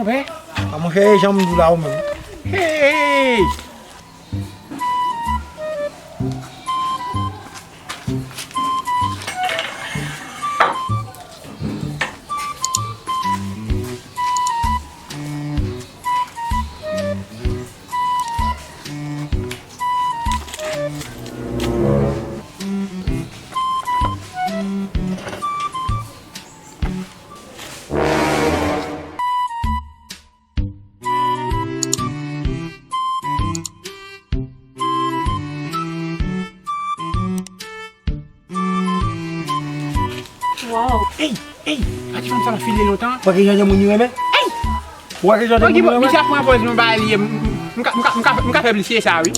pe? A manger jambe do lá mesmo. Hey! Wow. Hey! Ati fan sa la file lontan? Pas que j'en ai mon numéro. Hey! Pas que j'en ai Ok, mon bon, mi numéro. sa pou an pose nou ba liye, mka feblisye sa, oui.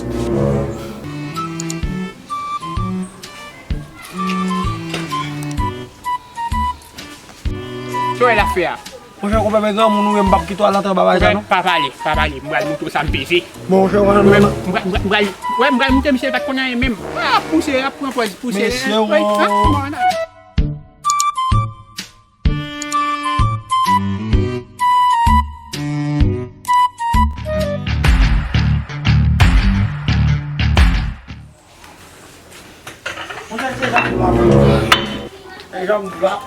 So e la fe a? Mon cher, on peut mettre mon numéro mbap qui toi l'entend baba ça non? Pa pale, mbral moutou sa mpese. Mon cher, on a Mbral moutou mse pat konan e menm. A pousse, a pou an pose, pousse. Monsieur, Oui, ah, bon, nan. Mon cher, c'est jambe do lá. C'est jambe do lá.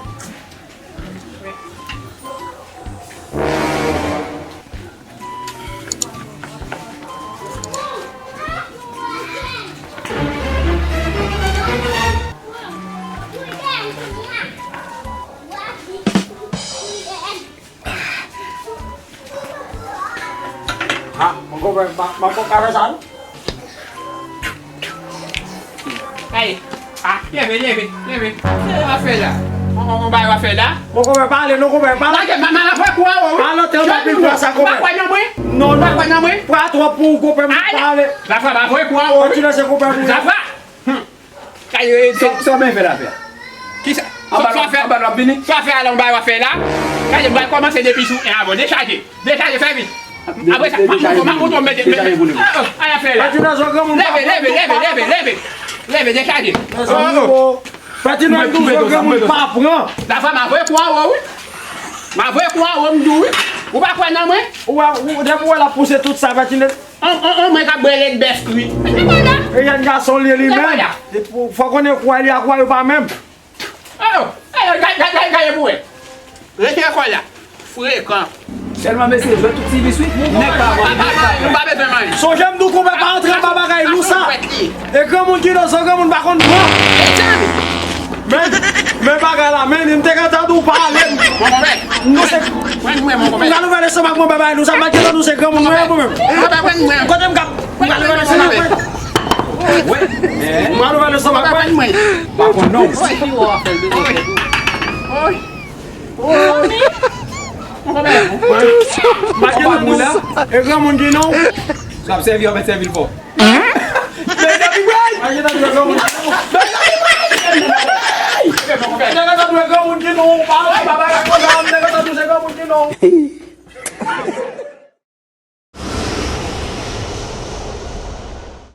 Ah, mon copain, ma copain ça. Hey, ah, leve. A fe la. On ba a fe la. Mon copain parle, non copain parle. Ma fwe kwa ou? Parle, t'es pas plus quoi ça copain. Ba kwa nan mwen? Non, Ba kwa nan mwen? Pas toi pour copain parler. La fwe ba fwe kwa ou? Tu laisses copain pour. La fwe? Kaye, So men fè la fè? ki sa? Aban wap bini? So fè alon ba fè la. Kaye mba komanse depi sou. E avon, dechaje fè vite. Apre sa, mouton mette. A fè la. Tu laisses comme Leve, dechaje. Petit nous nous comme pas prend. La fwe ma fwe kwa ou? Ma fwe kwa ou mdou? Ou ba kwa nan mwen? Ou depuis elle a poussé tout ça petit. On mwen ka brele best oui. Et y a un garçon lui-même. Faut qu'on ait quoi il y a quoi pas même. Oh, gaye boué. Rete kwa la. Fwe kan. Selman mese, jwè tout si biswi? Nek pa avan, nek pa Nou avan. ba bezwen man. Son j'aime nous qu'on va pas entrer dans bagaille nous ça. Et comme on dit dans son comme on va contre moi. Mais bagaille là, mais il me t'entend nous parler. Nous c'est on va laisser ma baba nous ça m'a dit nous c'est comme on même. Quand même cap. On va laisser ma on va laisser ma Pa kon nou. Et comme on dit non. Kap servi yon met servil fò. Nega tá doendo como um de novo, para,